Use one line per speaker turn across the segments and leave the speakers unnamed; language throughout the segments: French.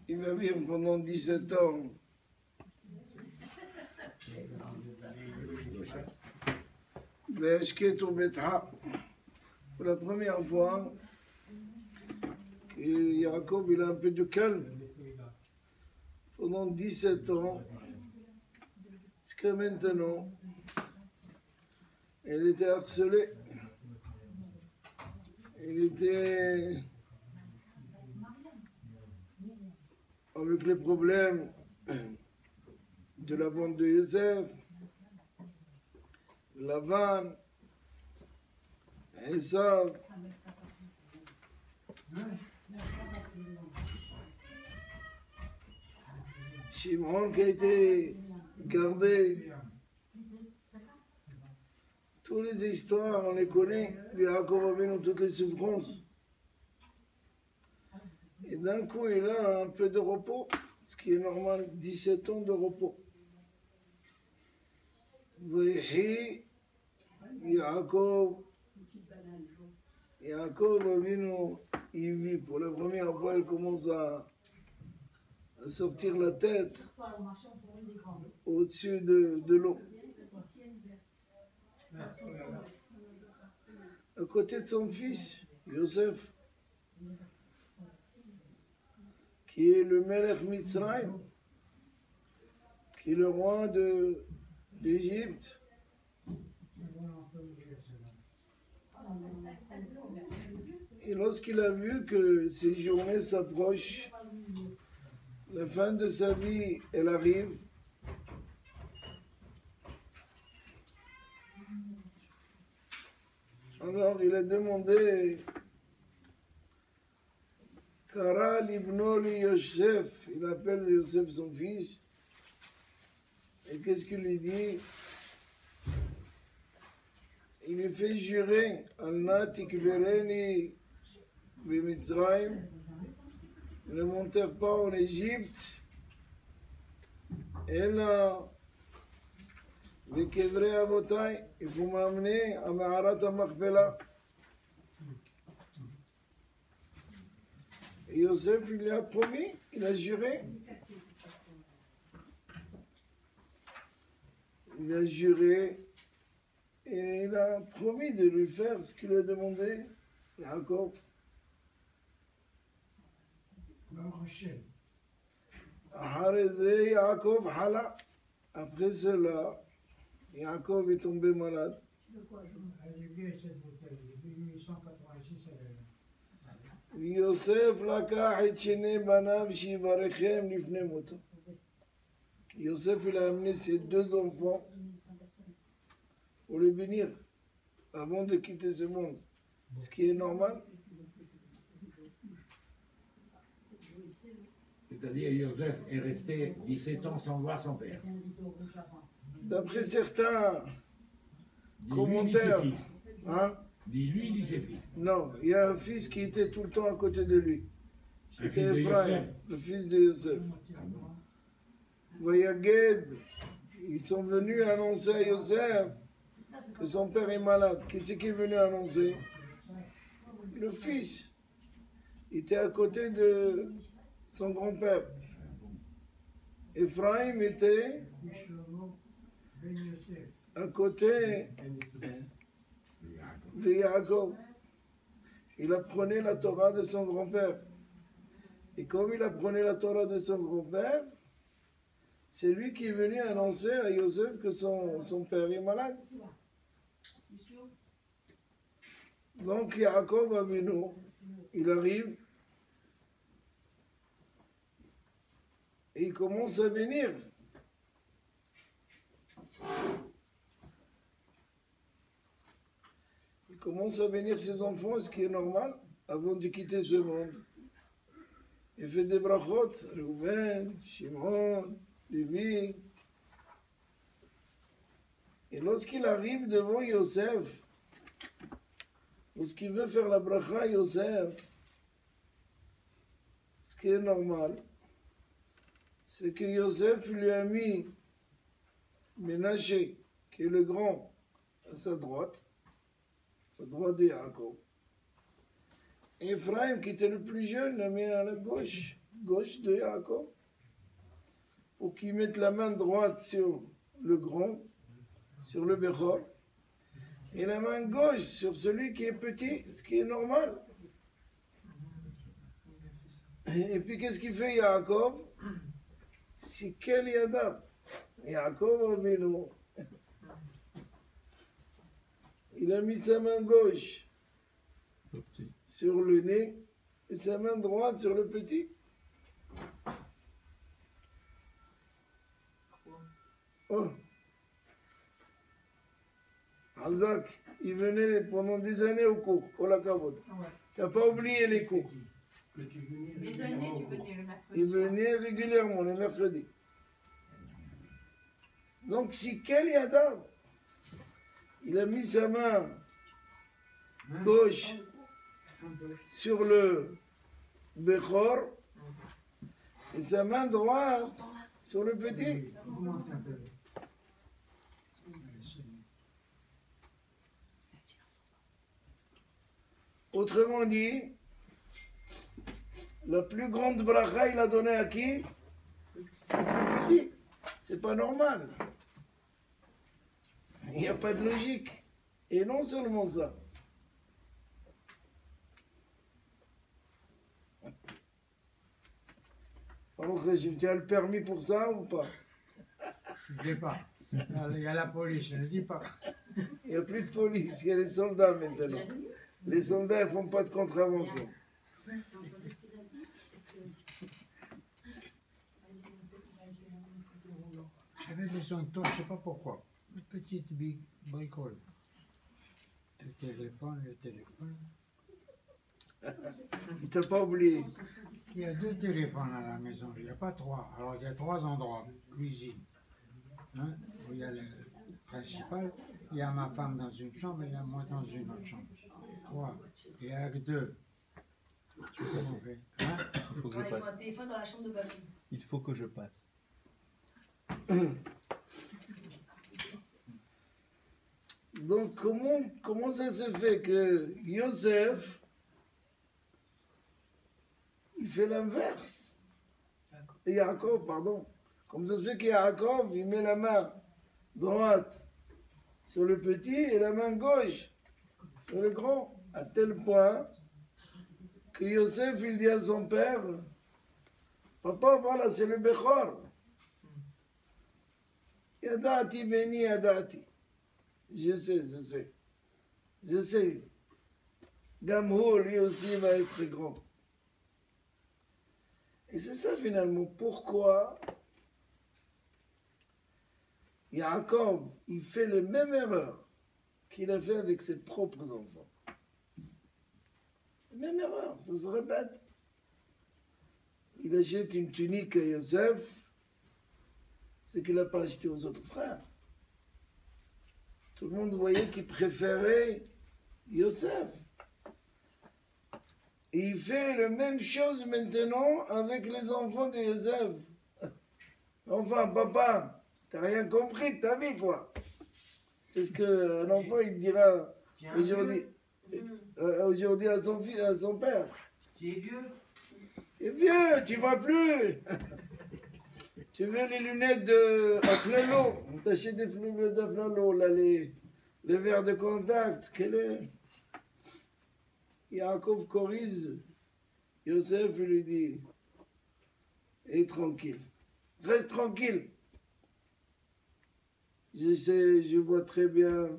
Il va vivre pendant 17 ans. Pour la première fois que Yaakov il a un peu de calme pendant 17 ans, jusqu'à maintenant, elle était harcelée. Elle était avec les problèmes de la vente de Yosef, Lavan, Esav. Shimon qui a été gardé. Toutes les histoires, on les connaît, de Yaakov Avinu, toutes les souffrances. Et d'un coup, il a un peu de repos, ce qui est normal, 17 ans de repos. Vehi Yaakov Avinu, il vit pour la première fois, il commence à sortir la tête au-dessus de l'eau. À côté de son fils, Yosef, qui est le Melech Mitzrayim, qui est le roi d'Égypte. Et lorsqu'il a vu que ces journées s'approchent, la fin de sa vie, elle arrive, alors il a demandé Kara libno li Yosef, il appelle Yosef son fils, et qu'est-ce qu'il lui dit? Il lui fait jurer Al-na tikbereni b'Mitzrayim, ne m'enterre pas en Égypte, et là, Vekevre Avotai, il faut m'amener à Meharat HaMachpelah. Et Yosef, il lui a promis, il a juré. Il a juré et il a promis de lui faire ce qu'il a demandé, Yaakov. Après cela, Yaakov est tombé malade. Yosef לקח את שני בניו שיברכם לפני מותו. Yosef il a amené ses deux enfants pour les bénir avant de quitter ce monde, ce qui est normal.
C'est-à-dire Yosef est resté 17 ans sans voir son père.
D'après certains commentaires,
Ni lui ni ses fils.
Non, il y a un fils qui était tout le temps à côté de lui. C'était Ephraim, le fils de Yosef. Vayaged, ils sont venus annoncer à Yosef que son père est malade. Qui c'est qui est venu annoncer? Le fils. Il était à côté de son grand-père. Ephraim était à côté de Yaakov. Il apprenait la Torah de son grand-père. Et comme il apprenait la Torah de son grand-père, c'est lui qui est venu annoncer à Yosef que son père est malade. Donc Yaakov Avinu, il arrive et il commence à venir. Il commence à bénir ses enfants, ce qui est normal, avant de quitter ce monde. Il fait des brachot, Reuven, Shimon, Lévi. Et lorsqu'il arrive devant Yosef, lorsqu'il veut faire la bracha à Yosef, ce qui est normal, c'est que Yosef lui a mis Ménaché, qui est le grand, à sa droite de Yaakov. Ephraim, qui était le plus jeune, l'a mis à la gauche de Yaakov, pour qu'il mette la main droite sur le grand, sur le Bechor, et la main gauche sur celui qui est petit, ce qui est normal. Et puis qu'est-ce qu'il fait Yaakov? C'est quel Yadav? Yaakov Avinu. Il a mis sa main gauche sur le nez et sa main droite sur le petit. Oh. Azak, il venait pendant des années au cours, Kolakavod. Tu n'as pas oublié les cours.
Des années, tu venais le mercredi.
Il venait régulièrement le mercredi. Donc, si quel Yadav, il a mis sa main gauche sur le Bechor et sa main droite sur le petit. Autrement dit, la plus grande bracha, il a donné à qui? Le petit. C'est pas normal. Il n'y a pas de logique. Et non seulement ça. Alors, tu as le permis pour ça ou pas?
Je ne dis pas. Il y a la police, je ne dis pas.
Il n'y a plus de police, il y a les soldats maintenant. Les soldats ne font pas de contravention.
J'avais besoin de toi, je ne sais pas pourquoi. Une petite bricole. Le téléphone.
Il t'a pas oublié.
Il y a 2 téléphones à la maison, il n'y a pas 3. Alors il y a 3 endroits. Cuisine. Hein, où il y a le principal. Il y a ma femme dans une chambre et il y a moi dans une autre chambre. 3. Et avec 2. Comment on fait? Hein?
Il faut que je
Il faut un
passe.
téléphone dans la chambre de papy.
Il faut que je passe.
Donc, comment ça se fait que Yosef, il fait l'inverse? Et Yaakov, pardon. Comment ça se fait que Yaakov, il met la main droite sur le petit et la main gauche sur le grand, à tel point que Yosef, il dit à son père, papa, voilà, c'est le Bechor. Yadati beni yadati. Je sais. Gamho, lui aussi, va être grand. Et c'est ça finalement, pourquoi Yaakov, il fait les mêmes erreurs qu'il a fait avec ses propres enfants. Même erreur, ça se répète. Il achète une tunique à Yosef, ce qu'il n'a pas acheté aux autres frères. Tout le monde voyait qu'il préférait Yosef. Et il fait la même chose maintenant avec les enfants de Yosef. Enfin, papa, t'as rien compris de ta vie, quoi. C'est ce qu'un enfant, il dira aujourd'hui à son fils, à son père.
Tu es vieux?
T'es vieux, tu vois plus. Tu veux les lunettes de Aflalo? On t'achète des lunettes d'Aflalo, là, les verres de contact. Quel est? Yaakov corrige Yosef, il lui dit, et tranquille, reste tranquille. Je sais, je vois très bien,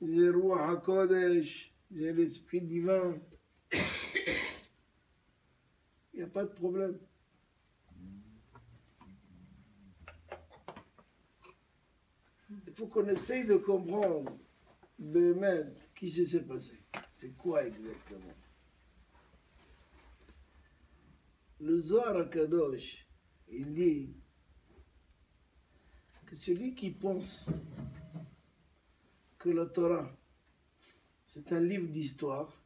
j'ai le Ruach HaKodesh, j'ai l'Esprit divin. Il n'y a pas de problème. Il faut qu'on essaye de comprendre, Bémet, qui s'est passé. C'est quoi exactement? Le Zohar HaKadosh, il dit que celui qui pense que la Torah, c'est un livre d'histoire,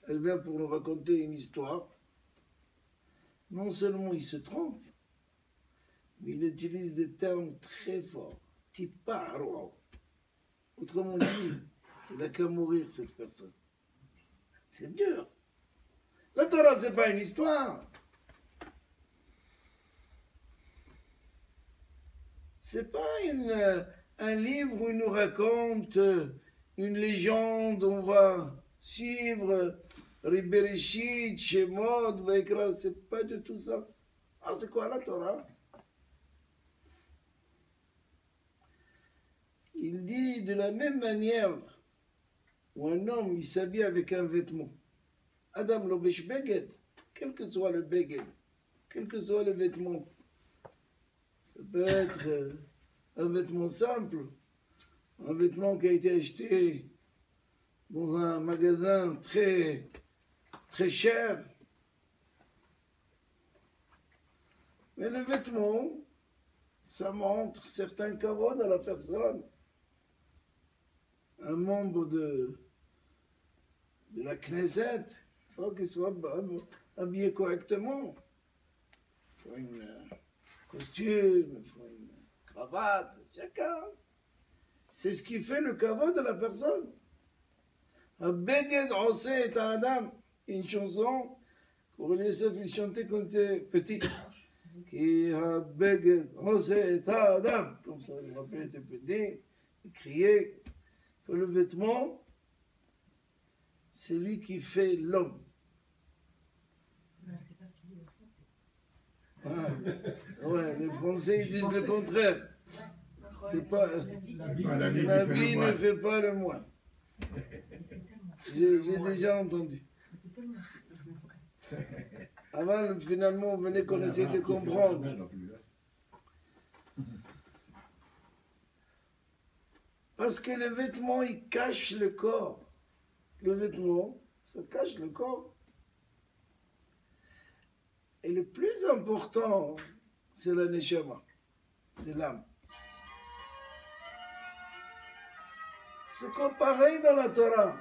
elle vient pour nous raconter une histoire, non seulement il se trompe, mais il utilise des termes très forts. Tipa, autrement dit, il n'a qu'à mourir, cette personne. C'est dur. La Torah, c'est pas une histoire. C'est pas un livre où il nous raconte une légende, on va suivre Bereshit, Shemot, Vaikra, c'est pas du tout ça. Ah, c'est quoi la Torah? Il dit de la même manière où un homme il s'habille avec un vêtement. Adam lobesh beged, quel que soit le beged, quel que soit le vêtement. Ça peut être un vêtement simple, un vêtement qui a été acheté dans un magasin très, très cher. Mais le vêtement, ça montre certains kavod à la personne. Un membre de la Knesset, il faut qu'il soit habillé correctement. Il faut un costume, il faut une cravate, chacun. C'est ce qui fait le kavod de la personne. Beged Oseh et Adam, une chanson qu'Aurel Yosef il chantait quand il était petit. Qui a Beged Oseh et Adam, comme ça, je me rappelle, il était petit, il criait que le vêtement, c'est lui qui fait l'homme.
C'est pas ce qu'il dit le français.
Ah, ouais, les Français ils disent le contraire. C'est pas, la vie ne fait pas le moine. J'ai déjà entendu. Avant, finalement, on venait qu'on essaie de comprendre. Parce que le vêtement, il cache le corps. Le vêtement, ça cache le corps. Et le plus important, c'est la neshama, c'est l'âme. C'est comme pareil dans la Torah.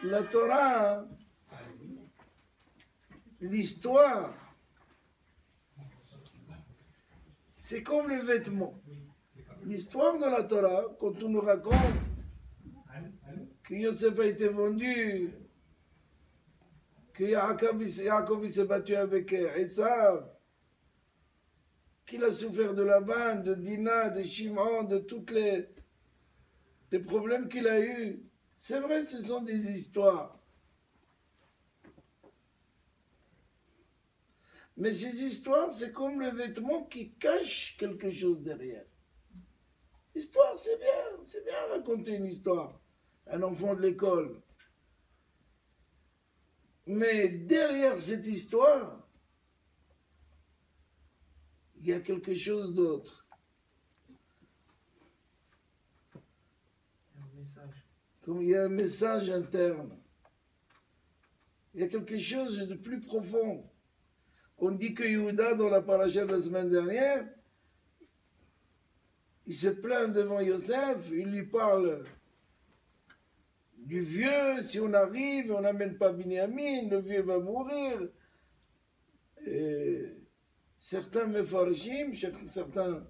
La Torah, l'histoire, c'est comme le vêtement. L'histoire de la Torah, quand on nous raconte que Yosef a été vendu, que Yaakov s'est battu avec Esav, qu'il a souffert de Laban, de Dina, de Shimon, de tous les problèmes qu'il a eus. C'est vrai, ce sont des histoires. Mais ces histoires, c'est comme le vêtement qui cache quelque chose derrière. L'histoire, c'est bien raconter une histoire. Un enfant de l'école. Mais derrière cette histoire, il y a quelque chose d'autre.
Un message.
Comme il y a un message interne. Il y a quelque chose de plus profond. On dit que Yehuda, dans la paracha de la semaine dernière, il se plaint devant Yosef, il lui parle du vieux, si on arrive, on n'amène pas Binyamin, le vieux va mourir. Et certains mefarshim, certains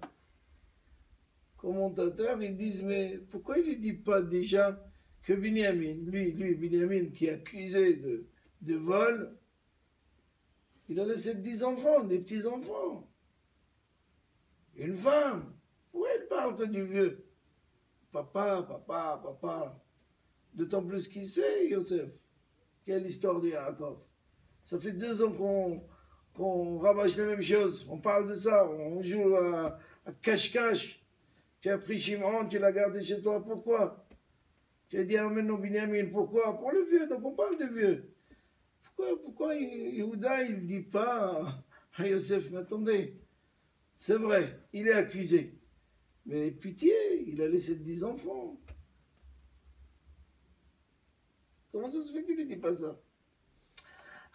commentateurs, ils disent, mais pourquoi il ne dit pas déjà que Binyamin, lui Binyamin qui est accusé de vol, il a laissé 10 enfants, des petits-enfants, une femme. Pourquoi il parle que du vieux? Papa. D'autant plus qu'il sait, Yosef. Quelle histoire de Yaakov. Ça fait 2 ans qu'on rabâche la même chose. On parle de ça. On joue à cache-cache. Tu as pris Shimon, tu l'as gardé chez toi. Pourquoi? Tu as dit amène Binyamin. Pourquoi? Pour le vieux. Donc on parle de vieux. Pourquoi Yehuda, il ne dit pas à Yosef, mais attendez, c'est vrai, il est accusé. Mais pitié, il a laissé 10 enfants. Comment ça se fait qu'il ne dit pas ça?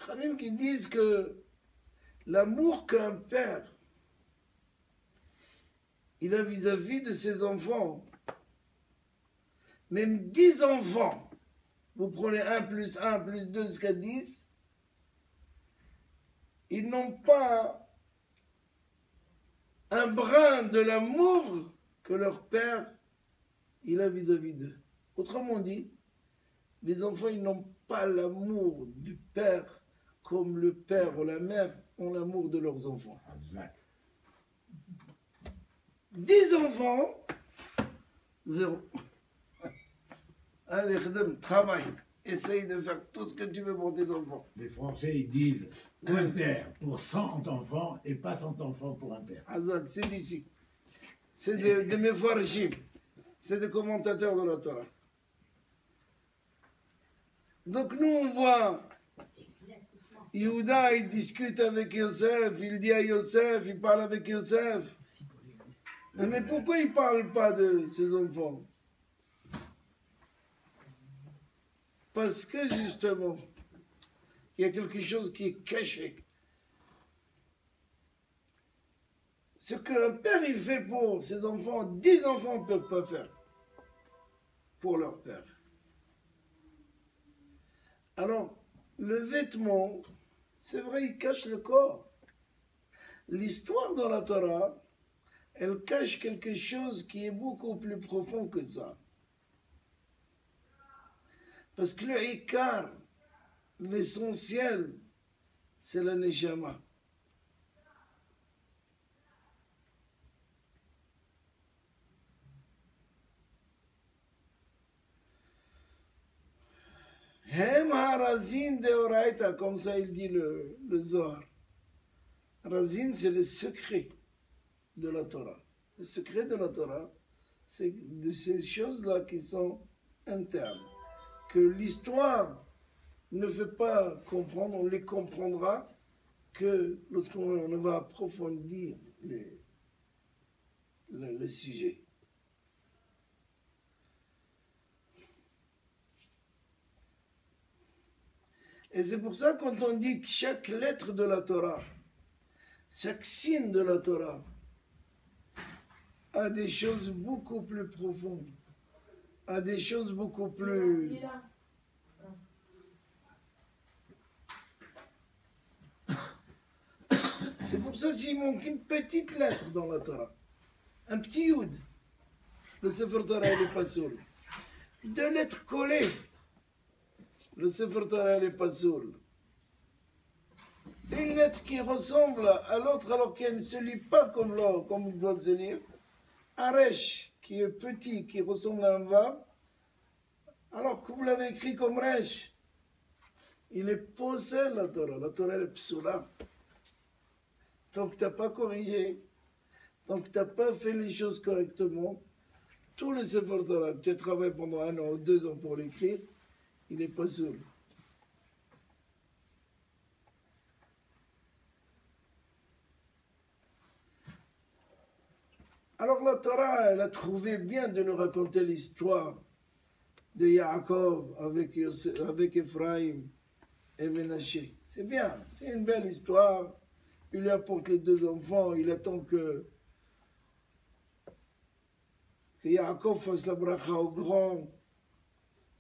Khamim qui disent que l'amour qu'un père il a vis-à-vis de ses enfants, même 10 enfants, vous prenez 1 plus 1 plus 2 jusqu'à 10, ils n'ont pas un brin de l'amour que leur père il a vis-à-vis d'eux. Autrement dit, Les enfants, ils n'ont pas l'amour du père comme le père ou la mère ont l'amour de leurs enfants.
Exact.
10 enfants, 0. Allez, Khdem, travaille. Essaye de faire tout ce que tu veux pour tes enfants.
Les Français, ils disent un père pour 100 enfants et pas 100 enfants pour un père.
Azad, c'est d'ici. C'est de Mefarshim. C'est des commentateurs de la Torah. Donc nous, on voit Yehuda, il discute avec Yosef, il dit à Yosef, il parle avec Yosef. Mais pourquoi il ne parle pas de ses enfants? Parce que justement, il y a quelque chose qui est caché. Ce qu'un père il fait pour ses enfants, 10 enfants ne peuvent pas faire pour leur père. Alors, le vêtement, c'est vrai, il cache le corps. L'histoire dans la Torah, elle cache quelque chose qui est beaucoup plus profond que ça. Parce que le Ikar, l'essentiel, c'est la Neshama. Hem harazin de oraita, comme ça il dit le Zohar. Razin, c'est le secret de la Torah. Le secret de la Torah, c'est de ces choses-là qui sont internes. Que l'histoire ne fait pas comprendre, on les comprendra que lorsqu'on va approfondir le sujet. Et c'est pour ça quand on dit que chaque lettre de la Torah, chaque signe de la Torah a des choses beaucoup plus profondes, a des choses beaucoup plus... C'est pour ça s'il manque une petite lettre dans la Torah, un petit Yud, le Sefer Torah n'est pas sourd. 2 lettres collées, le Sefer Torah n'est pas sourd. Une lettre qui ressemble à l'autre alors qu'elle ne se lit pas comme il doit se lire. Un resh qui est petit, qui ressemble à un vav, alors que vous l'avez écrit comme resh. Il est posé la Torah. La Torah est psoula. Tant que tu n'as pas corrigé, tant que tu n'as pas fait les choses correctement, tout le Sefer Torah, tu as travaillé pendant 1 an ou 2 ans pour l'écrire, il n'est pas sourd. Alors la Torah, elle a trouvé bien de nous raconter l'histoire de Yaakov avec Ephraim et Ménaché. C'est bien, c'est une belle histoire. Il lui apporte les 2 enfants, il attend que Yaakov fasse la bracha au grand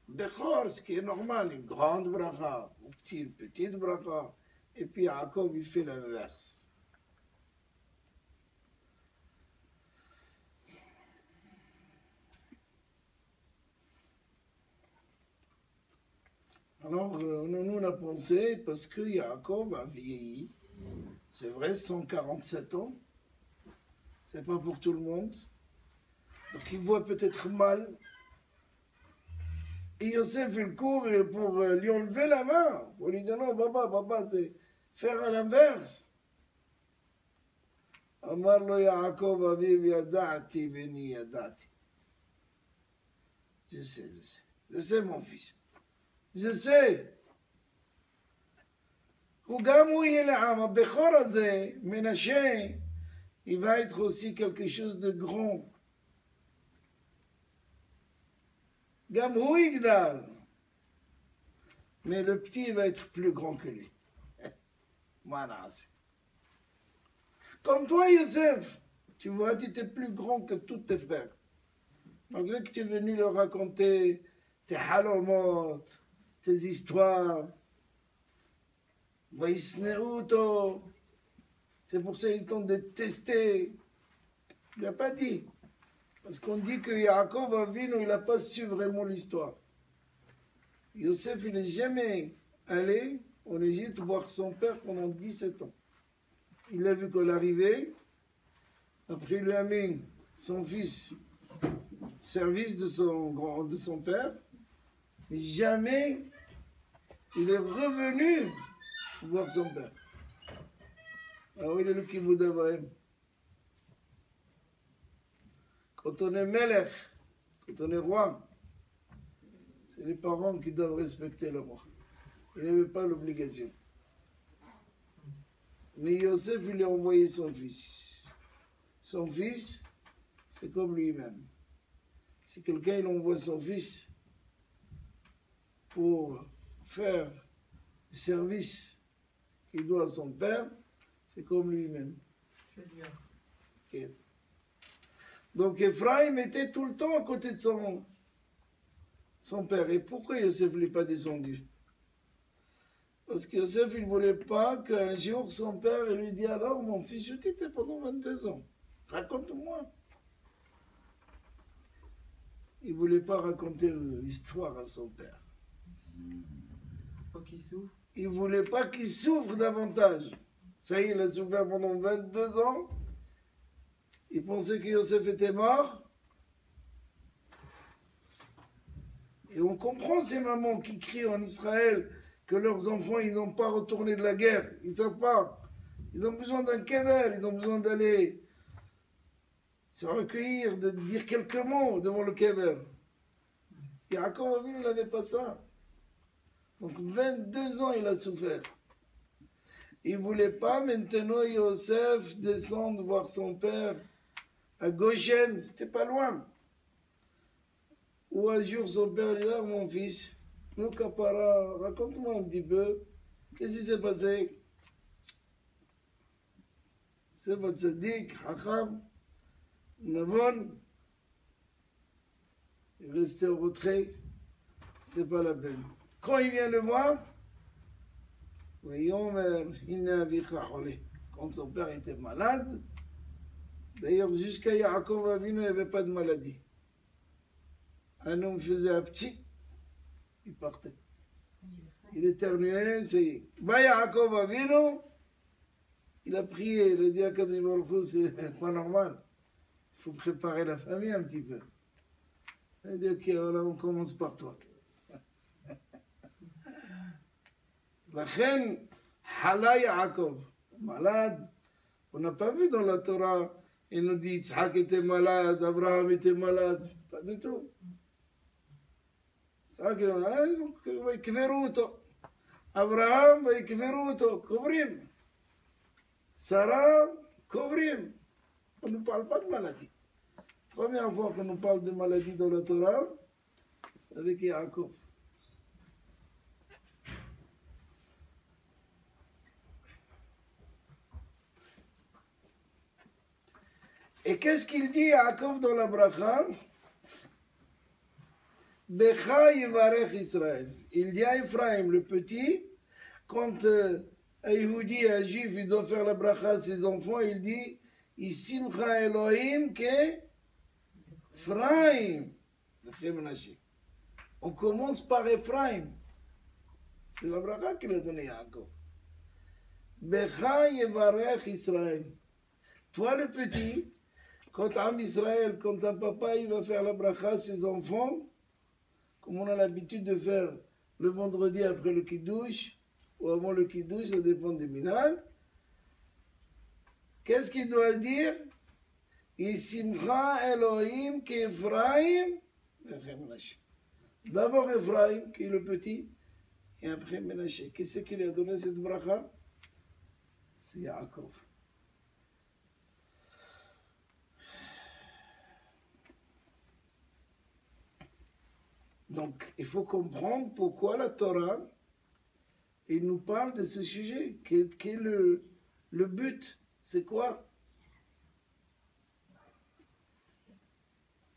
Bechor, ce qui est normal, une grande bracha, au petit, une petite bracha, et puis Yaakov il fait l'inverse. Alors, nous, on a pensé, parce que Yaakov a vieilli, c'est vrai, 147 ans, c'est pas pour tout le monde, donc il voit peut-être mal, et Yosef, il court pour lui enlever la main, pour lui dire non, papa, c'est faire à l'inverse. Amar lo Yaakov aviv yadati beni yadati. Je sais mon fils. Je sais. וגם הוא יהיה לעם, הבכור הזה, מנשה, il va être aussi quelque chose de grand. גם הוא יגדל. Mais le petit va être plus grand que lui. Comme toi, Yosef, tu vois, tu étais plus grand que tous tes frères. Malgré que tu es venu leur raconter tes halomot, tes histoires. C'est pour ça qu'ils t'ont détesté. Il n'a pas dit. Parce qu'on dit que Yaakov Avinu, il n'a pas su vraiment l'histoire. Yosef, il n'est jamais allé en Égypte voir son père pendant 17 ans. Il a vu qu'à l'arrivée, après il lui a mis son fils service de son père, mais jamais il est revenu voir son père. Alors il est le Kibboud Avraham. Quand on est Melech, quand on est roi, c'est les parents qui doivent respecter le roi. Il n'avait pas l'obligation. Mais Yosef, il lui a envoyé son fils. Son fils, c'est comme lui-même. Si quelqu'un il envoie son fils pour faire le service qu'il doit à son père, c'est comme lui-même. Okay. Donc Ephraim était tout le temps à côté de son père. Et pourquoi Yosef ne l'est pas descendu? Parce que Yosef, il ne voulait pas qu'un jour son père lui dise: alors mon fils, je t'étais pendant 22 ans, raconte-moi. Il ne voulait pas raconter l'histoire à son père.
Pas qu'il souffre.
Il ne voulait pas qu'il souffre davantage. Ça y est, il a souffert pendant 22 ans. Il pensait que Yosef était mort. Et on comprend ces mamans qui crient en Israël que leurs enfants, ils n'ont pas retourné de la guerre. Ils ne savent pas. Ils ont besoin d'un kevel, ils ont besoin d'aller se recueillir, de dire quelques mots devant le kevel. Et Yaakov, il n'avait pas ça. Donc 22 ans, il a souffert. Il ne voulait pas maintenant Yosef descendre voir son père à Goshen, c'était pas loin. Ou un jour son père lui dit: ah, mon fils, nous Kapara, raconte-moi un petit peu, qu'est-ce qui s'est passé? C'est votre tzaddik, Hacham, Navon, il restait au retrait, c'est pas la peine. Quand il vient le voir, quand son père était malade, d'ailleurs jusqu'à Yaakov Avinu, il n'y avait pas de maladie. Un homme faisait un petit, il partait. Il éternuait, c'est bah Yaakov Avinu, il a prié, il a dit à Kadosh Baruch Hu, c'est pas normal, il faut préparer la famille un petit peu. Il a dit: ok, alors on commence par toi. La reine Hala Yaakov, malade. On n'a pas vu dans la Torah, il nous dit Yitzhak était malade, Abraham était malade. Pas du tout. Yitzhak était malade, ויקברו אותו. אברהם ויקברו אותו, קוברים. Sarah, קוברים. On ne parle pas de maladie. Première fois qu'on nous parle de maladie dans la Torah, c'est avec Yaakov. Et qu'est-ce qu'il dit à Yaakov dans la bracha? Becha yivarech Israël. Il dit à Ephraim, le petit, quand un Yehudi, un juif, il doit faire la bracha à ses enfants, il dit: Isimcha Elohim ke Ephraim. On commence par Ephraim. C'est la bracha qu'il a donnée à Yaakov. Becha yivarech Israël. Toi le petit, quand Am Israël, quand un papa il va faire la bracha à ses enfants, comme on a l'habitude de faire le vendredi après le kiddush, ou avant le kiddush, ça dépend des minhag, qu'est-ce qu'il doit dire? Isimcha Elohim qu'Ephraim, d'abord Ephraim, qui est le petit, et après Menaché. Qu'est-ce qu'il a donné cette bracha? C'est Yaakov. Donc, il faut comprendre pourquoi la Torah, il nous parle de ce sujet. Quel est le but? C'est quoi?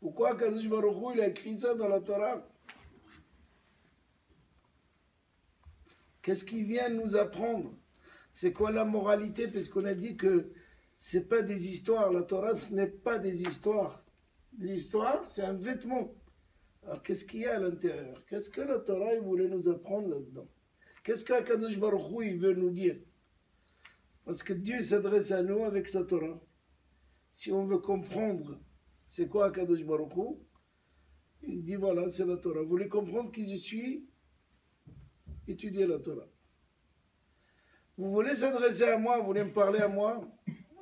Pourquoi Kadosh Baruch Hu, il a écrit ça dans la Torah? Qu'est-ce qu'il vient nous apprendre? C'est quoi la moralité? Parce qu'on a dit que ce n'est pas des histoires. La Torah, ce n'est pas des histoires. L'histoire, c'est un vêtement. Alors qu'est-ce qu'il y a à l'intérieur? Qu'est-ce que la Torah il voulait nous apprendre là-dedans? Qu'est-ce qu'Akadosh Baruch Hu il veut nous dire? Parce que Dieu s'adresse à nous avec sa Torah. Si on veut comprendre c'est quoi Akadosh Baruch Hu, il dit voilà, c'est la Torah. Vous voulez comprendre qui je suis? Étudiez la Torah. Vous voulez s'adresser à moi, vous voulez me parler à moi?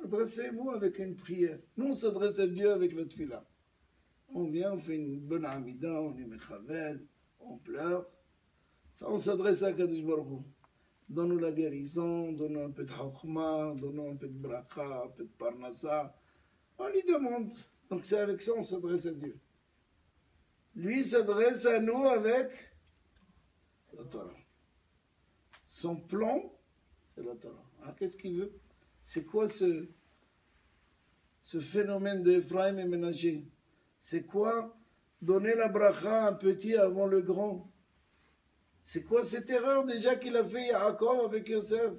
Adressez-vous avec une prière. Nous, on s'adresse à Dieu avec le tefila. On vient, on fait une bonne amida, on est mechaven, on pleure. Ça, on s'adresse à Kadosh Baruch Hu. Donne-nous la guérison, donne-nous un peu de chokma, donne-nous un peu de bracha, un peu de parnassa. On lui demande. Donc c'est avec ça on s'adresse à Dieu. Lui s'adresse à nous avec la Torah. Son plan, c'est la Torah. Alors qu'est-ce qu'il veut? C'est quoi ce phénomène de Ephraim et Ménaché? C'est quoi donner la bracha à un petit avant le grand? C'est quoi cette erreur déjà qu'il a fait Yaakov avec Yosef?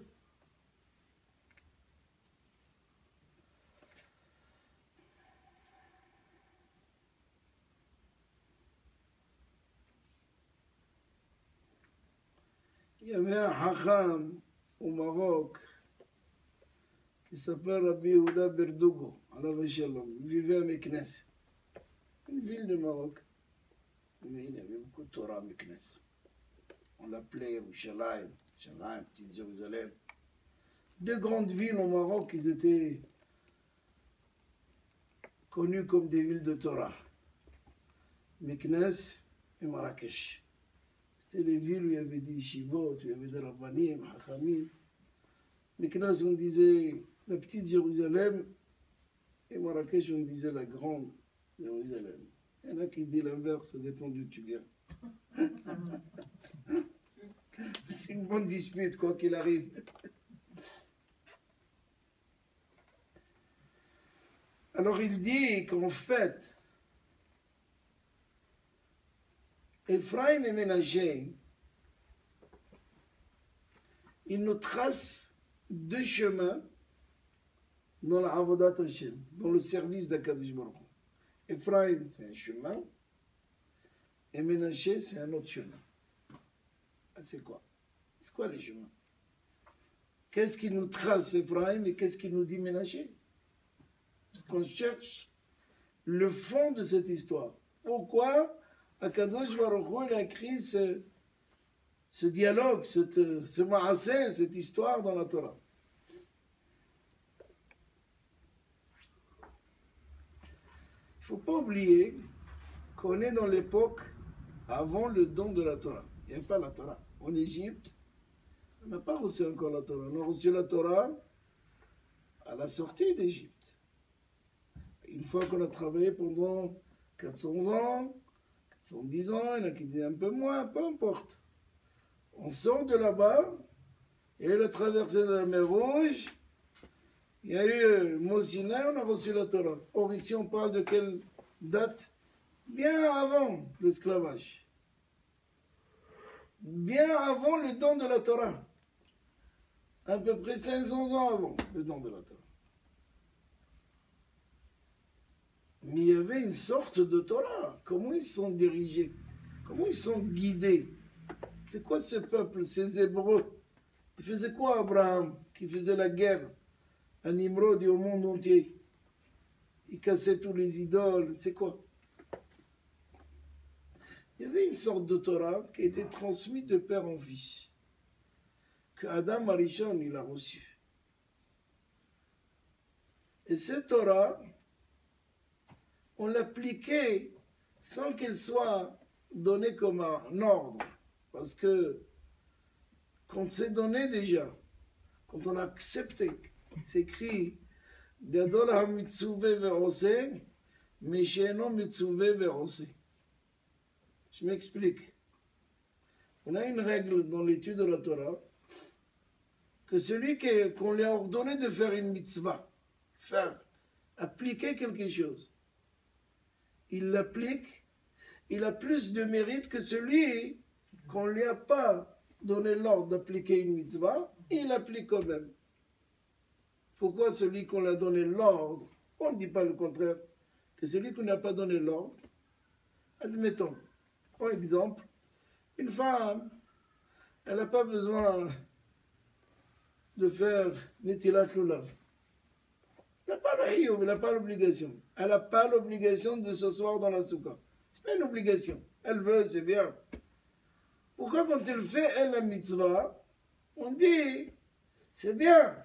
Il y avait un Hacham au Maroc qui s'appelle Rabbi Yehuda Berdugo, alav shalom. Il vivait à Meknes, une ville du Maroc. Mais il y avait beaucoup de Torah à Meknes. On l'appelait Yerushalayim, petite Jérusalem. Deux grandes villes au Maroc, ils étaient connues comme des villes de Torah. Meknes et Marrakech. C'était les villes où il y avait des yeshivot, où il y avait des rabbanim, hachamim. Meknes, on disait la petite Jérusalem, et Marrakech, on disait la grande Jérusalem. Il y en a qui disent l'inverse, ça dépend d'où tu viens. C'est une bonne dispute, quoi qu'il arrive. Alors il dit qu'en fait, Ephraim et Ménaché, ils nous tracent deux chemins dans la Avodat Hashem, dans le service d'Akadosh Baruch Hu. Ephraim, c'est un chemin, et Ménaché, c'est un autre chemin. Ah, c'est quoi? C'est quoi les chemins? Qu'est-ce qui nous trace Ephraim et qu'est-ce qui nous dit Ménaché? Parce qu'on cherche le fond de cette histoire. Pourquoi Akadosh Baruch Hu a écrit ce dialogue, ce ma'aseh, cette histoire dans la Torah? Il ne faut pas oublier qu'on est dans l'époque avant le don de la Torah. Il n'y avait pas la Torah. En Égypte, on n'a pas reçu encore la Torah. On a reçu la Torah à la sortie d'Égypte. Une fois qu'on a travaillé pendant 400 ans, 410 ans, il y en a qui disent un peu moins, peu importe. On sort de là-bas, et la traversée de la mer Rouge, il y a eu le Mont Sinaï, on a reçu la Torah. Or ici on parle de quelle date? Bien avant l'esclavage. Bien avant le don de la Torah. À peu près 500 ans avant le don de la Torah. Mais il y avait une sorte de Torah. Comment ils sont dirigés? Comment ils sont guidés? C'est quoi ce peuple, ces Hébreux? Ils faisaient quoi Abraham, qui faisait la guerre à Nimrod et au monde entier? Il cassait tous les idoles. C'est quoi? Il y avait une sorte de Torah qui était transmise de père en fils, que Adam Arishon il a reçu. Et cette Torah, on l'appliquait sans qu'elle soit donnée comme un ordre. Parce que quand c'est donné déjà, quand on a accepté, c'est écrit Gadol ha-mitzuveh ve'oseh, Meshe'eno mitzuveh ve'oseh. Je m'explique. On a une règle dans l'étude de la Torah que celui qu'on lui a ordonné de faire une mitzvah, appliquer quelque chose, il l'applique, il a plus de mérite que celui qu'on ne lui a pas donné l'ordre d'appliquer une mitzvah, il l'applique quand même. Pourquoi celui qu'on lui a donné l'ordre, on ne dit pas le contraire, que celui qu'on n'a pas donné l'ordre, admettons, Par exemple, une femme, elle n'a pas besoin de faire Netilat Lulav. Elle n'a pas le hiyub, elle n'a pas l'obligation. Elle n'a pas l'obligation de s'asseoir dans la soukha. C'est pas une obligation. Elle veut, c'est bien. Pourquoi quand elle fait, elle, la mitzvah, on dit, c'est bien,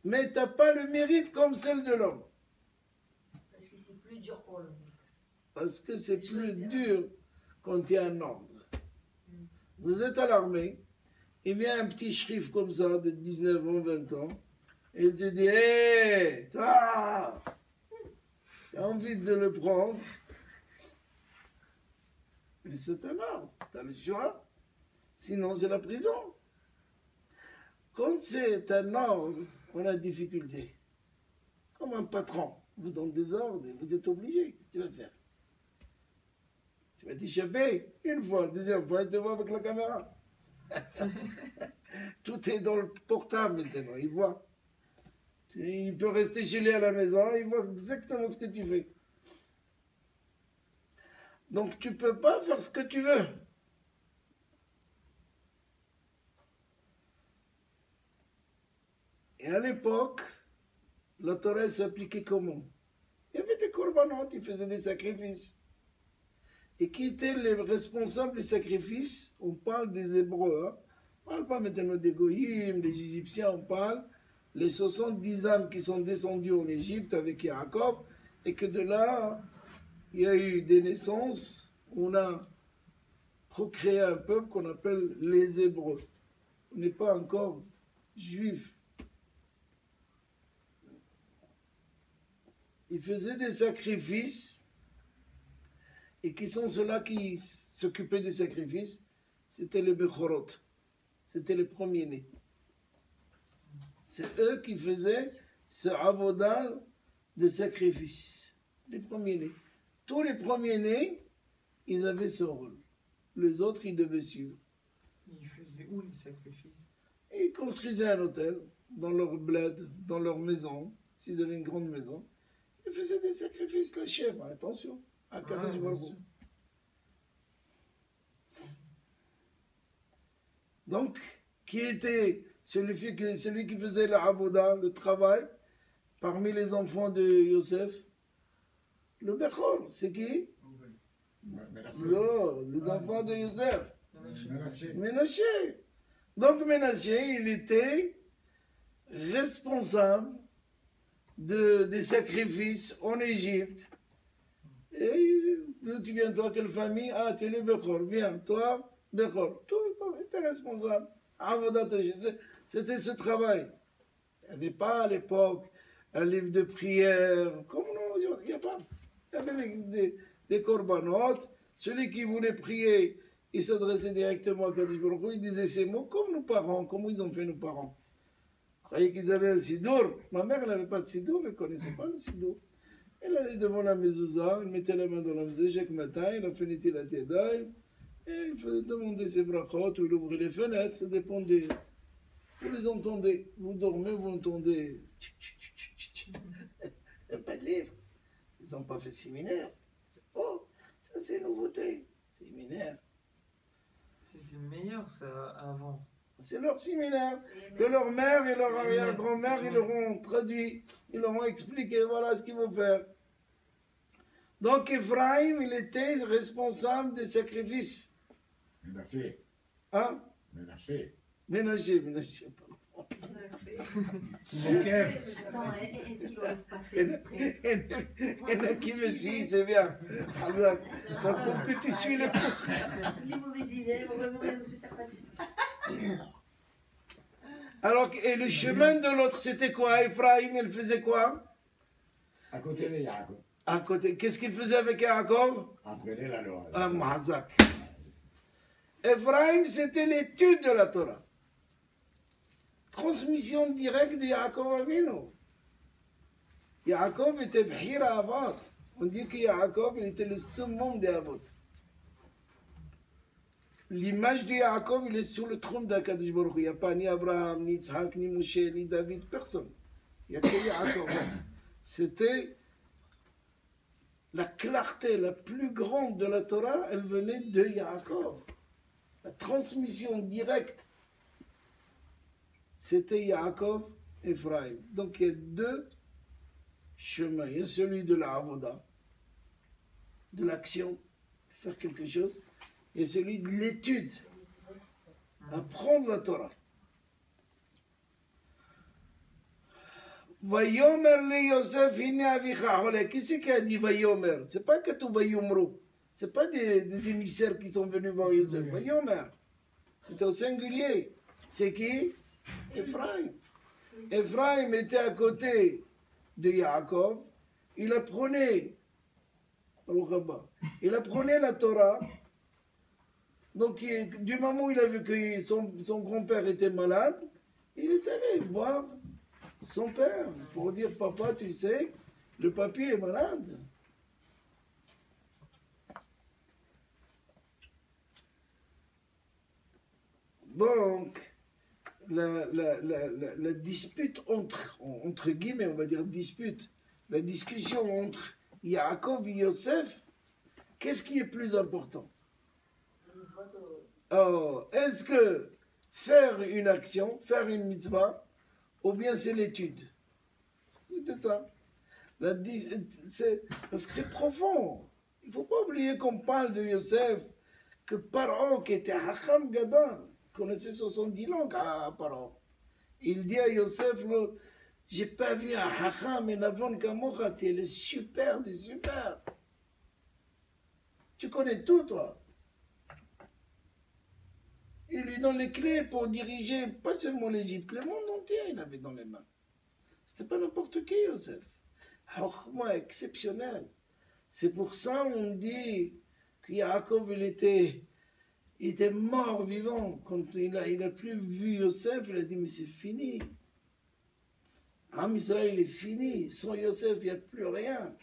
mais tu n'as pas le mérite comme celle de l'homme.
Parce que c'est plus dur pour l'homme.
Parce que c'est plus dur quand il y a un ordre. Vous êtes à l'armée, il vient un petit shrif comme ça, de 19 ans, 20 ans, et il te dit, hé, toi, tu as envie de le prendre. Mais c'est un ordre, tu as le choix, sinon c'est la prison. Quand c'est un ordre, on a difficulté. Comme un patron, vous donne des ordres et vous êtes obligé, qu'est-ce que tu vas faire? Tu vas t'échapper une fois, deuxième fois, il te voit avec la caméra. Tout est dans le portable maintenant, il voit. Il peut rester chez lui à la maison, il voit exactement ce que tu fais. Donc tu ne peux pas faire ce que tu veux. Et à l'époque, la Torah s'appliquait comment? Il y avait des corbanotes, ils faisaient des sacrifices. Et qui étaient les responsables des sacrifices? On parle des Hébreux, hein? On ne parle pas maintenant des Goïms, des Égyptiens, on parle les 70 âmes qui sont descendues en Égypte avec Yaakov, et que de là, il y a eu des naissances, on a procréé un peuple qu'on appelle les Hébreux. On n'est pas encore juifs. Ils faisaient des sacrifices, et qui sont ceux-là qui s'occupaient des sacrifices? C'était les Bechorot, c'était les premiers-nés. C'est eux qui faisaient ce avoda de sacrifice, les premiers-nés. Tous les premiers-nés, ils avaient ce rôle. Les autres, ils devaient suivre.
Ils faisaient où les sacrifices?
Ils construisaient un hôtel dans leur bled, dans leur maison, s'ils avaient une grande maison. Ils faisaient des sacrifices, la chèvre, attention, à Kadosh Baruch Hu. Donc, qui était celui qui faisait la avoda, le travail, parmi les enfants de Yosef? Le Bechor, c'est qui? Non, les enfants de Yosef. Ménaché. Donc Ménaché, il était responsable des sacrifices en Égypte. Et d'où tu viens, toi, quelle famille? Ah, tu es le Bechor. Viens, toi, Bechor. Toi, tu es responsable. C'était ce travail. Il n'y avait pas à l'époque un livre de prière. Comme non, il n'y a pas. Il y avait des corbanotes. Celui qui voulait prier, il s'adressait directement à Kadosh Baruch Hu, il disait ces mots comme nos parents, comme ils ont fait nos parents. Vous croyez qu'ils avaient un sidour? Ma mère, elle n'avait pas de sidour, elle ne connaissait pas le sidour. Elle allait devant la mezouza, elle mettait la main dans la mezouza chaque matin, elle a fait la tedaï, et il faisait demander ses brachot, ou il ouvrait les fenêtres, ça dépendait. Vous les entendez, vous dormez, vous entendez. Il n'y a pas de livre. Ils n'ont pas fait séminaire. C'est faux. Ça, c'est nouveauté. Séminaire.
C'est meilleur ça avant.
C'est leur séminaire. Que leur mère et leur arrière-grand-mère, ils leur ont traduit. Ils leur ont expliqué, voilà ce qu'il faut faire. Donc, Ephraim, il était responsable des sacrifices.
Ménaché.
Hein?
Ménaché.
Ménager, pardon.
Attends, est-ce qu'il l'aurait pas fait exprès?
Il y en a qui me suivent, c'est bien. Alors, ça prouve que tu suis le coup.
Les mauvaises idées, on va demander à M. Serpati.
Alors, et le chemin de l'autre, c'était quoi? Ephraim, il faisait quoi?
À côté de Yaakov.
À côté. Qu'est-ce qu'il faisait avec Yaakov?
Apprenez la loi.
Un mazak. Ephraim, c'était l'étude de la Torah. Transmission directe de Yaakov Avinu. Yaakov était Bhira Avot. On dit que Yaakov, il était le summum des Avot. L'image de Yaakov, il est sur le trône d'Akadosh Baruch Hu. Il n'y a pas ni Abraham, ni Yitzhak, ni Moshe, ni David, personne. Il n'y a que Yaakov. C'était la clarté la plus grande de la Torah, elle venait de Yaakov. La transmission directe, c'était Yaakov, Ephraim. Donc il y a deux chemins. Il y a celui de la avoda, de l'action, de faire quelque chose, et celui de l'étude, apprendre la Torah. Vayomer le Yosef hine avicha hole. Qui c'est qui a dit Vayomer? C'est pas que tout Vayomro. C'est pas des émissaires qui sont venus voir Yosef. Vayomer. C'était au singulier. C'est qui? Ephraim. Ephraim était à côté de Yaakov. Il apprenait la Torah. Donc, du moment où il a vu que son grand-père était malade, il est allé voir son père pour dire, papa, tu sais, le papy est malade. Donc, la dispute entre guillemets, on va dire dispute, la discussion entre Yaakov et Yosef, qu'est-ce qui est plus important? Oh, est-ce que faire une action, faire une mitzvah, ou bien c'est l'étude? C'est ça. Parce que c'est profond. Il ne faut pas oublier qu'on parle de Yosef, que Paro, qui était Hacham Gadol, connaissait 70 langues à Paro. Il dit à Yosef, j'ai pas vu un Hacham et Navon Kamocha, tu es le super du super. Tu connais tout, toi. Il lui donne les clés pour diriger pas seulement l'Égypte, le monde entier, il avait dans les mains. C'était pas n'importe qui, Yosef. Chokma exceptionnel. C'est pour ça on dit que Yaakov, il était mort vivant. Quand il a plus vu Yosef, il a dit, mais c'est fini. Am Israël est fini. Sans Yosef, il n'y a plus rien.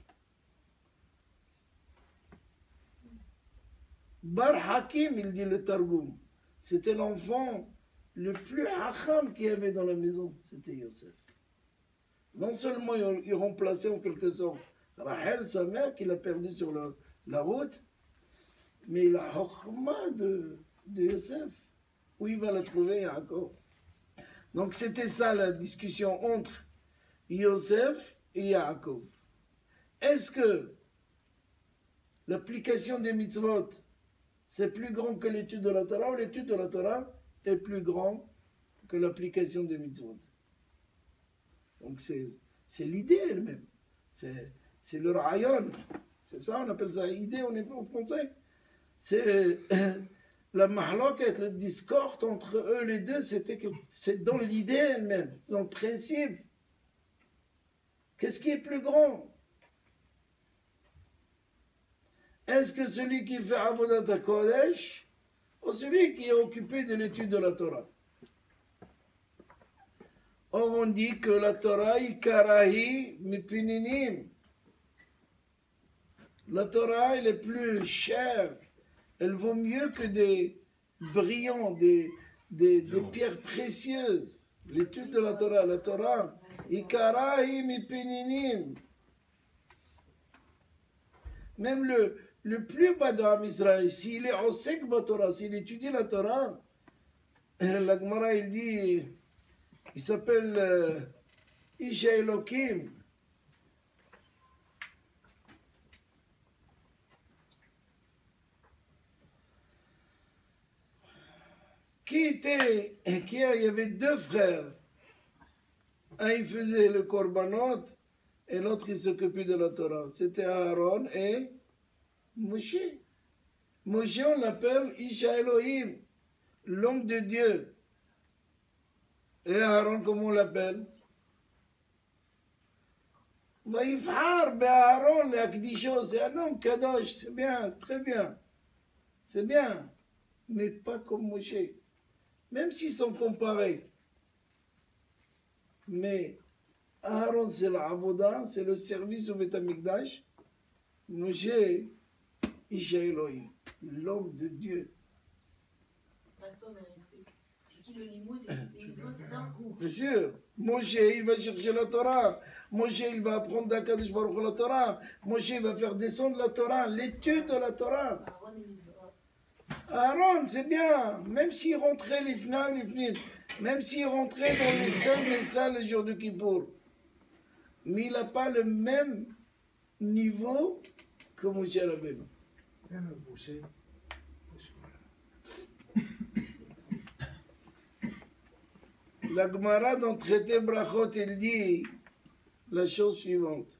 Bar Hakim, il dit le Targum. C'était l'enfant le plus hacham qu'il y avait dans la maison. C'était Yosef. Non seulement il remplaçait en quelque sorte Rachel, sa mère, qu'il a perdue sur la route, mais la chokhma de Yosef, où il va la trouver encore. Donc c'était ça la discussion entre Yosef et Yaakov. Est-ce que l'application des mitzvot, c'est plus grand que l'étude de la Torah, ou l'étude de la Torah est plus grand que l'application des mitzvot? Donc c'est l'idée elle-même. C'est le rayon. C'est ça, on appelle ça idée en français. C'est la mahloket, le discorde entre eux les deux, c'est dans l'idée elle-même, dans le principe. Qu'est-ce qui est plus grand? Est-ce que celui qui fait Avodat HaKodesh ou celui qui est occupé de l'étude de la Torah? Or on dit que la Torah ikarahi mipininim. La Torah, elle est plus chère. Elle vaut mieux que des brillants, des pierres précieuses. L'étude de la Torah, ikarahi mipininim. Même le plus bas d'Am Israël, s'il est osek ba Torah, s'il étudie la Torah, la Gemara, il dit, il s'appelle Isha Elokim. Il y avait deux frères. Un, il faisait le korbanot, et l'autre, il s'occupait de la Torah. C'était Aaron et Moshe. Moshe, on l'appelle Isha Elohim, l'homme de Dieu. Et Aaron, comment on l'appelle? Vaïfhar Aaron, le Akdisho, c'est un homme kadosh, c'est bien, c'est très bien. C'est bien, mais pas comme Moshe. Même s'ils sont comparés. Mais Aaron, c'est la avoda, c'est le service au Beth Amikdash. Moshe, Isha Elohim, l'homme de Dieu.
qui le limouse et les autres, c'est ça?
Bien sûr. Moshe, il va chercher la Torah. Moshe, il va apprendre d'Akadosh Baruch Hu la Torah. Moshe, il va faire descendre la Torah, l'étude de la Torah.
Aaron,
Aaron, c'est bien. Même s'il rentrait les fnim, même s'il rentrait dans les salles le jour de Kippour. Mais il n'a pas le même niveau que Moshe Rabbeinu.
Viens me pousser.
La Gemara dans le traité Brachot, elle dit la chose suivante.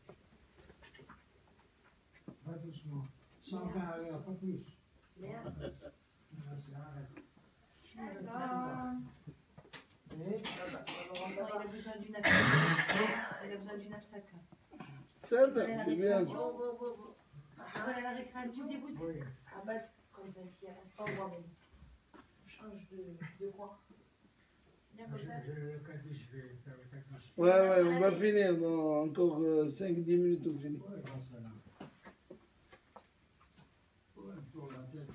Va doucement. 120 à l'heure, pas plus.
merde.
Et
Attends, il a besoin d'une afsaka. Il a besoin d'une afsaka.
Ça,
Voilà la
c'est bien.
récréation. Voilà la récréation des bouts.
Oui.
Ah bah, comme ça, ici, à cet endroit même. On change de coin. Bien comme ça.
Le Kaddish, je vais faire le Kaddish.
Ouais, on va finir dans encore 5-10 minutes, on finit.
Ouais, dans ça là. Ouais, pour la tête.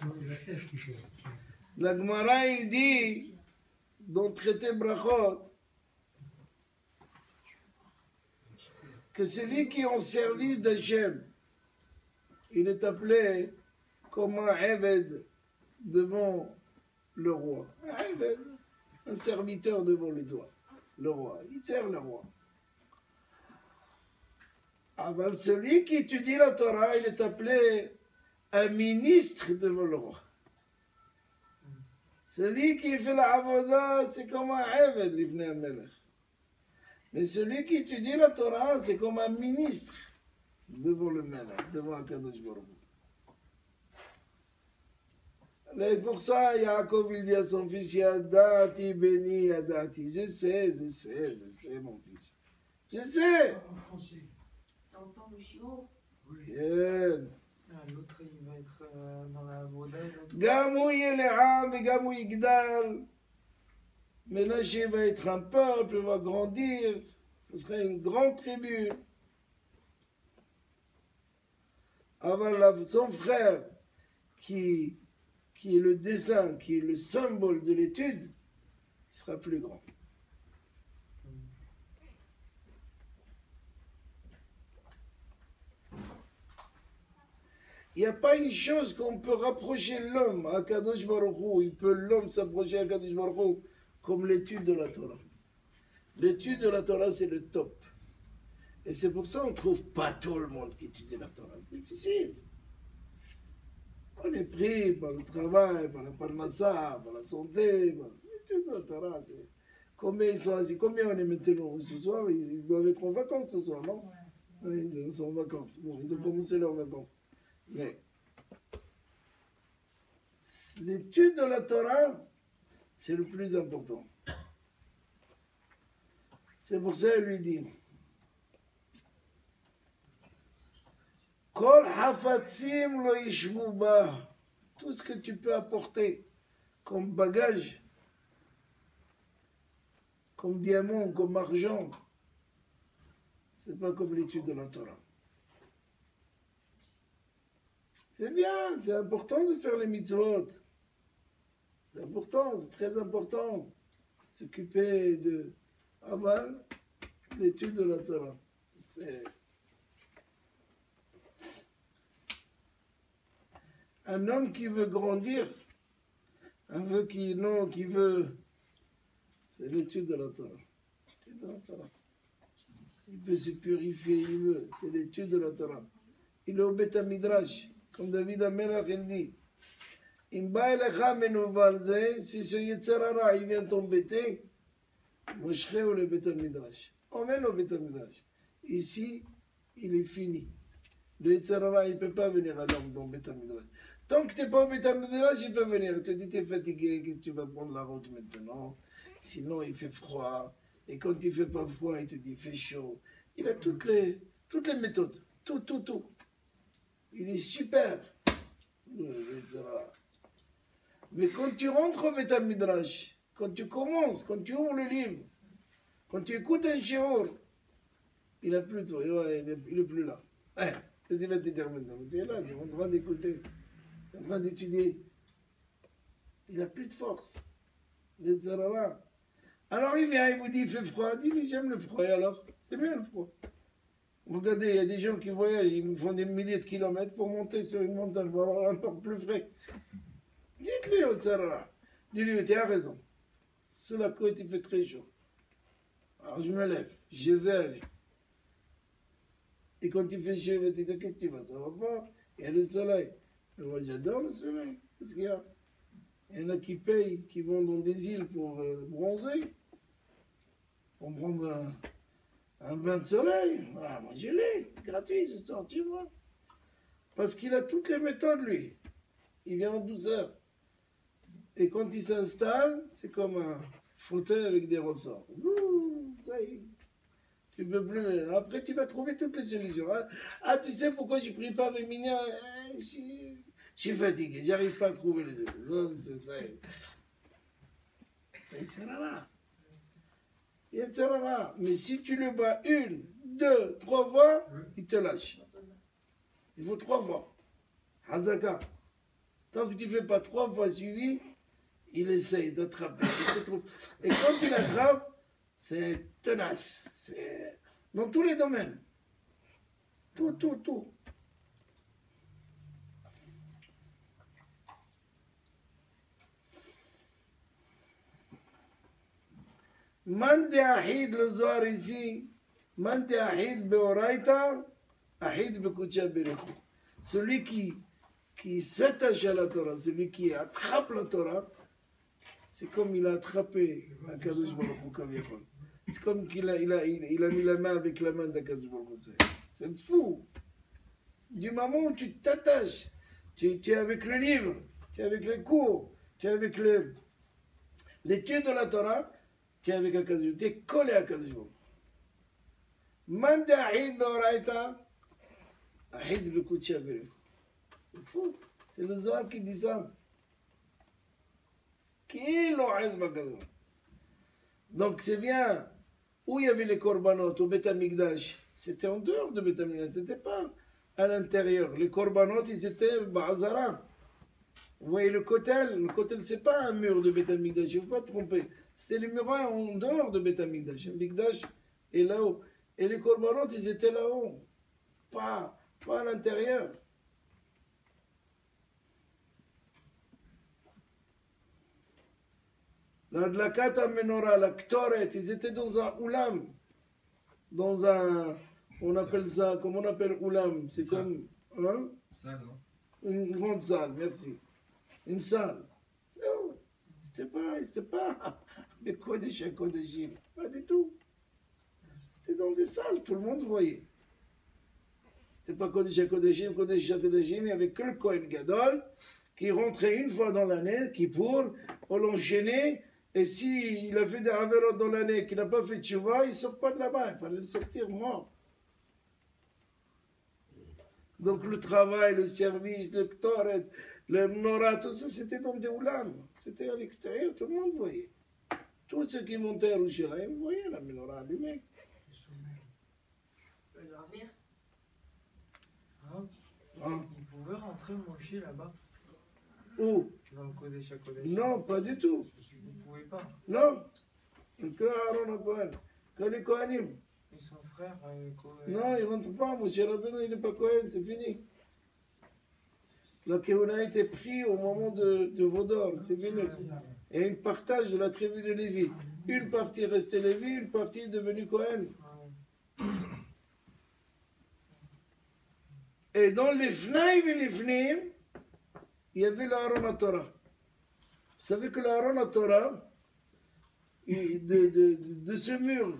Non, c'est la tête qui fait.
La Gemara, il dit, dans le traité Brachot, que celui qui est en service d'Hachem, il est appelé comme un Eved devant le roi. Un Eved, un serviteur devant le roi. Il sert le roi. Avant celui qui étudie la Torah, il est appelé un ministre devant le roi. Celui qui fait la avoda, c'est comme un Eved, l'Ibn Melech. Mais celui qui étudie la Torah, c'est comme un ministre devant le Melech, devant Akadosh Baruch Hu. Et pour ça, Yaakov, il dit à son fils, Yadati, béni, Yadati. Je sais, mon fils. Je sais.
En français.
T'entends le chiot?
Bien.
l'autre, il va être dans la Voda.
גם הוא יהיה לעם וגם הוא יגדל. Ménaché va être un peuple, va grandir. Ce sera une grande tribu. Son frère, qui est le dessin, qui est le symbole de l'étude, sera plus grand. Il n'y a pas une chose qu'on peut rapprocher l'homme à Kadosh Baruch Hu. Il peut l'homme s'approcher à Kadosh Baruch Hu comme l'étude de la Torah. L'étude de la Torah, c'est le top. Et c'est pour ça qu'on ne trouve pas tout le monde qui étudie la Torah. C'est difficile. On est pris par le travail, par la parnassa, par la santé. L'étude de la Torah, c'est... Combien ils sont assis? Combien on est maintenant ce soir? Ils doivent être en vacances ce soir, non? Oui, ils sont en vacances. Bon, ils ont commencé leurs vacances. Mais l'étude de la Torah, c'est le plus important. C'est pour ça qu'il lui dit Kol hafatzim lo yishvu ba. Tout ce que tu peux apporter comme bagage, comme diamant, comme argent, c'est pas comme l'étude de la Torah. C'est bien, c'est important de faire les mitzvot. C'est important, c'est très important. S'occuper de Aval, l'étude de la Torah. C'est un homme qui veut grandir, un homme qui veut, c'est l'étude de la Torah. L'étude de la Torah. Il peut se purifier, il veut, c'est l'étude de la Torah. Il est au Beth Midrash. Comme David Amelach, il dit, si ce Yetzirara, il vient t'embêter, Moshre ou le Beth Midrash. Emmène au Beth Midrash. Ici, il est fini. Le Yetzirara, il ne peut pas venir à l'homme dans le Beth Midrash. Tant que tu n'es pas au Beth Midrash, il peut venir. Il te dit, tu es fatigué, que tu vas prendre la route maintenant. Sinon, il fait froid. Et quand il ne fait pas froid, il te dit, il fait chaud. Il a toutes les méthodes. Tout. Il est super. Mais quand tu rentres au Beth Midrash, quand tu commences, quand tu ouvres le livre, quand tu écoutes un shiur, il n'a plus toi, il est plus là. Qu'est-ce qu'il va te dire maintenant? Tu es là, tu es en train d'écouter, tu es en train d'étudier. Il n'a plus de force. Le Tzarara. Alors il vient, il vous dit, il fait froid. Il dit, mais j'aime le froid. Et alors, c'est bien le froid. Regardez, il y a des gens qui voyagent, ils nous font des milliers de kilomètres pour monter sur une montagne, pour avoir un temps plus frais. Dites-lui au Tzarara. Dis-lui, tu as raison. Sous la côte, il fait très chaud. Alors je me lève, je vais aller. Et quand il fait chaud, il va te dire, qu'est-ce que tu vas, ça va pas? Il y a le soleil. Mais moi, j'adore le soleil. Qu'est-ce qu'il y a? Il y en a qui payent, qui vont dans des îles pour bronzer, pour prendre un bain de soleil. Voilà, moi, je l'ai, gratuit, je sors, tu vois. Parce qu'il a toutes les méthodes, lui. Il vient en douceur. Et quand il s'installe, c'est comme un fauteuil avec des ressorts. Ouh, ça y est. Tu peux plus. Après, tu vas trouver toutes les solutions. Ah, tu sais pourquoi je ne prie pas mes mignons? Je suis fatigué, j'arrive pas à trouver les solutions. Ça y est. C'est là. Mais si tu le bats 1, 2, 3 fois, il te lâche. Il faut 3 fois. Hazaka. Tant que tu ne fais pas 3 fois suivi, il essaye d'attraper. Et quand il attrape, c'est tenace. C'est dans tous les domaines. Tout. Man te ahid le zar ici, man te ahid beoraita, ahid bekoucha berekou. Celui qui s'attache à la Torah, celui qui attrape la Torah, c'est comme il a attrapé Akadosh Baruch Hu Kaviachol. C'est comme qu'il a mis la main avec la main d'Akadosh Baruch Hu. C'est fou. Du moment où tu t'attaches, tu es avec le livre, tu es avec les cours, tu es avec l'étude de la Torah, tu es avec Akadosh Baruch Hu, tu es collé à Akadosh Baruch Hu. Man ahid beoraita, ahid bekoucha berekou. C'est fou. C'est le Zohar qui dit ça. Donc c'est bien. Où il y avait les korbanot, au Beth Amikdash, c'était en dehors de Beth Amikdash, c'était pas à l'intérieur. Les korbanot, ils étaient Ba'azara. Vous voyez le kotel c'est pas un mur de Beth Amikdash, il ne faut pas te tromper. C'était les murs en dehors de Beth Amikdash. Amikdash est là-haut. Et les korbanot, ils étaient là-haut. Pas à l'intérieur. La Dlakat Menorah, la Ktoret, ils étaient dans un oulam. Dans un. On appelle ça. Comment on appelle oulam? C'est comme. Hein?
Salle, non?
Une grande salle, merci. Une salle. C'était pas. Mais Kodesh Kodeshim. Pas du tout. C'était dans des salles, tout le monde voyait. C'était pas Kodesh Kodeshim, il n'y avait que le Kohen Gadol qui rentrait une fois dans l'année, qui on l'enchaînait. Et s'il a fait des avérots dans l'année, qu'il n'a pas fait de tchouva, il ne sort pas de là-bas. Il fallait le sortir mort. Donc le travail, le service, le ktoret, le menorah, tout ça, c'était dans des oulam. C'était à l'extérieur, tout le monde voyait. Tous ceux qui montaient à Yerushalayim voyaient la menorah allumée.
Tu peux dormir?
Il pouvait rentrer Moshe là-bas,
Où?
dans le Kodesh à Kodesh.
Non, pas du tout.
Il ne pouvait pas.
Non. Que Aaron Cohen. Que les Kohanim.
Et son frère,
Non, il ne rentre pas. Moshe Rabbeinu, il n'est pas Cohen, c'est fini. La Kéhuna a été pris au moment de Vaudor, c'est fini. Et une partage de la tribu de Lévi. Une partie est restée Lévi, une partie est devenue Cohen. Et dans les Fnaïm et les Fnim, il y avait l'Aaron Torah. Vous savez que l'Aaron Torah, de ce mur,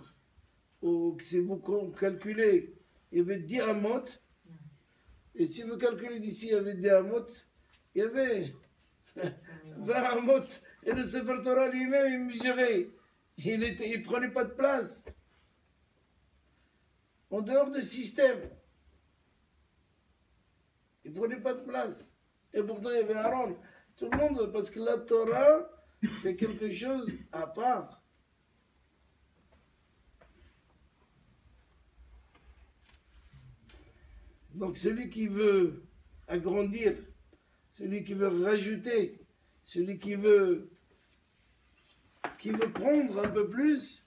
si vous calculez, il y avait 10 amot. Et si vous calculez d'ici, il y avait 10 amot, il y avait 20 amot. Et le Sefer Torah lui-même, il mesurait. Il ne prenait pas de place. En dehors du système. Il ne prenait pas de place. Et pourtant, il y avait Aaron. Tout le monde, parce que la Torah, c'est quelque chose à part. Donc, celui qui veut agrandir, celui qui veut rajouter, Celui qui veut prendre un peu plus,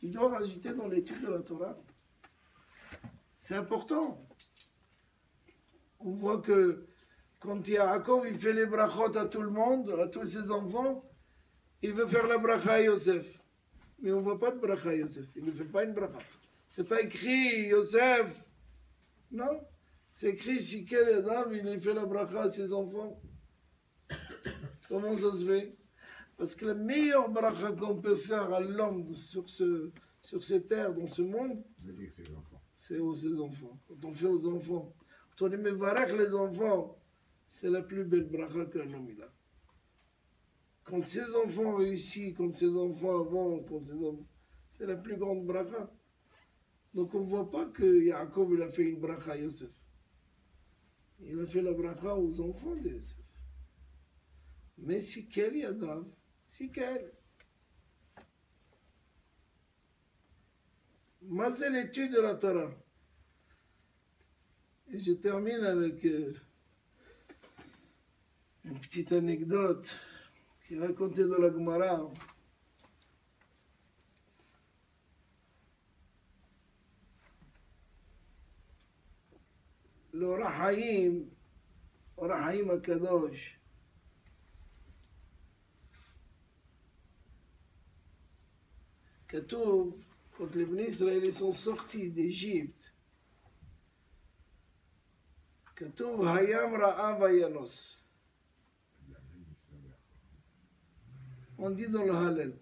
il doit rajouter dans l'étude de la Torah. C'est important. On voit que quand Yaakov il fait les brachot à tout le monde, à tous ses enfants, il veut faire la bracha à Yosef. Mais on ne voit pas de bracha à Yosef. Il ne fait pas une bracha. C'est pas écrit Yosef. Non. C'est écrit si quel Adam, il fait la bracha à ses enfants. Comment ça se fait? Parce que la meilleure bracha qu'on peut faire à l'homme sur cette terre, dans ce monde, c'est aux ses enfants. Quand on fait aux enfants, quand on aime varech les enfants, c'est la plus belle bracha qu'un homme il a. Quand ses enfants réussissent, quand ses enfants avancent, c'est la plus grande bracha. Donc on ne voit pas que Yaakov il a fait une bracha à Yosef. Il a fait la bracha aux enfants de Yosef. Mais si quel Yadav, si quel. Mais c'est l'étude de la Torah. Et je termine avec une petite anecdote qui est racontée dans la Gemara. l'Or HaHaim, Or HaHaim הקדוש, כתוב, quand les Bnei Israël sont sortis d'Égypte, כתוב, hayam ra'a vayanos. On dit dans le Hallel,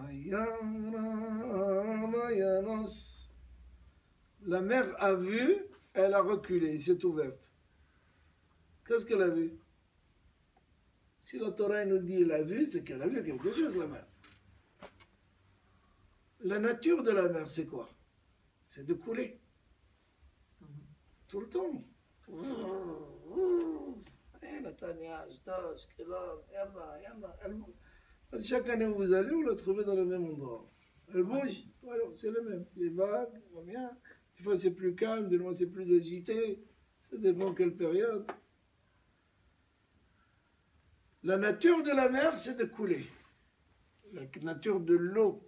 hayam ra'a vayanos. La mer a vu, elle a reculé, s'est ouverte. Qu'est-ce qu'elle a vu? Si la Torah nous dit elle a vu, c'est qu'elle a vu quelque chose, la mer. La nature de la mer, c'est quoi? C'est de couler. Tout le temps. Chaque année où vous allez, vous la trouvez dans le même endroit. Elle bouge, c'est le même. Les vagues, bien. Des fois c'est plus calme, des fois c'est plus agité. Ça dépend quelle période. La nature de la mer, c'est de couler. La nature de l'eau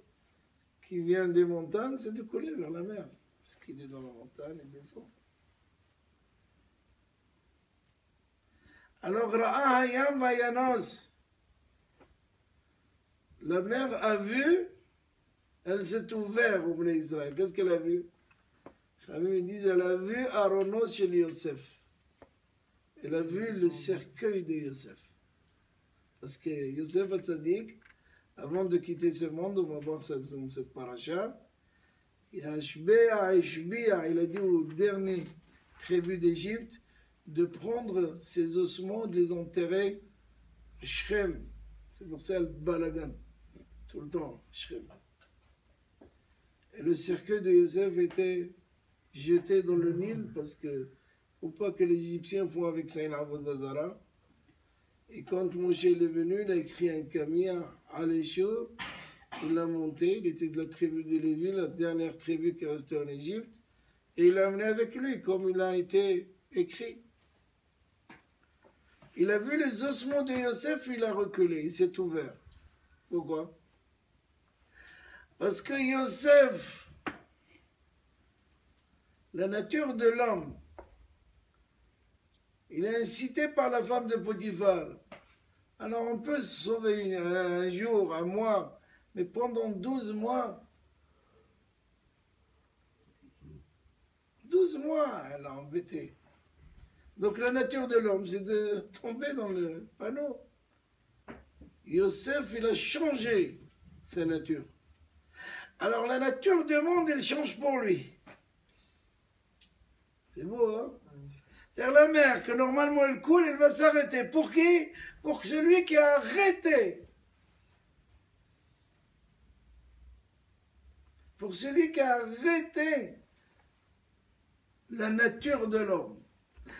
qui vient des montagnes, c'est de couler vers la mer. Parce qu'il est dans la montagne, il descend. Alors, Ra'a Hayam Vayanos. La mer a vu, elle s'est ouverte au Bnei Israël. Qu'est-ce qu'elle a vu? Ils disent, elle a vu Aronos chez Yosef. Elle a vu le cercueil de Yosef. Parce que Yosef Hatzadik, avant de quitter ce monde, on va voir ça dans cette paracha, il a dit au dernier tribu d'Égypte de prendre ses ossements, de les enterrer à Shrem. C'est pour ça le balagan, tout le temps, Shrem. Et le cercueil de Yosef était jeté dans le Nil parce que, faut pas que les Égyptiens font avec ça une avodazara. Et quand Moshe est venu, il a écrit un kamia à l'échou, il l'a monté, il était de la tribu de Lévi, la dernière tribu qui restait en Égypte, et il l'a amené avec lui, comme il a été écrit. Il a vu les ossements de Yosef, il a reculé, il s'est ouvert. Pourquoi? Parce que Yosef, la nature de l'homme, il est incité par la femme de Potiphar. Alors on peut se sauver un jour, un mois, mais pendant 12 mois, 12 mois, elle a embêté. Donc la nature de l'homme, c'est de tomber dans le panneau. Yosef, il a changé sa nature. Alors la nature du monde, elle change pour lui. C'est beau, hein? C'est-à-dire la mer, que normalement elle coule, elle va s'arrêter. Pour qui? Pour celui qui a arrêté. Pour celui qui a arrêté la nature de l'homme.